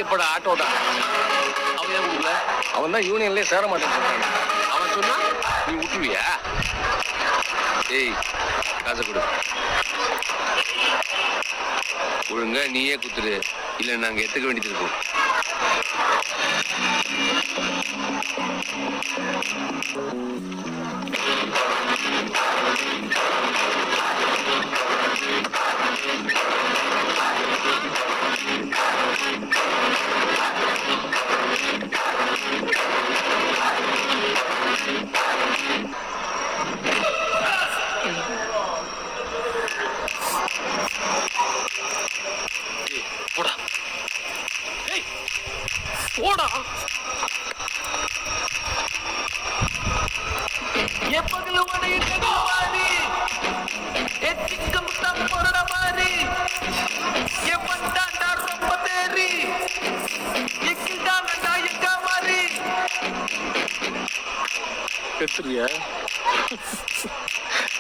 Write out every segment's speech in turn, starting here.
எப்படா ஆட்டோடா? அவன் ஏன் கொடுக்கல? அவன் தான் யூனியன்லயே சேர மாட்டேன். அவன் சொன்னா நீ விட்டுவியா? ஏய், காசை கொடு. ஒழுங்கா நீயே குத்துரு, இல்ல நாங்க எடுத்துக்க வேண்டியது இருக்கும். போடா, போடா. எப்பகல உடைய ககவாரி எத்திக்கம் தப்பறட மாரி எப்பண்டாடா ரொம்ப தேரி எக்கிடாடா நாயக்கா மாரி கத்துறியா?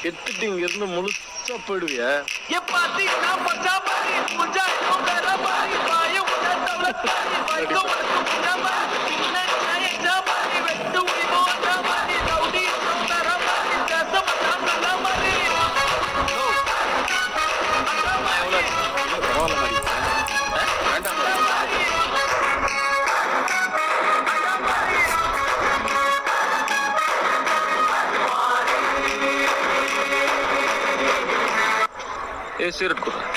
எத்துட்டு இங்க இருந்து முழுசா போயிடுவியா? எப்பாத்தி நான் பச்சா மாரி முஞ்சா வேற மாரி பாய உள்ள தவளத்தாரி வைக்க உனக்கு மாரி பின்ன நாயக்கா மாரி வெட்டு உயிரோ மாரி ரவுடி வேற மாரி தேசம் நல்ல மாரி सिगरेट को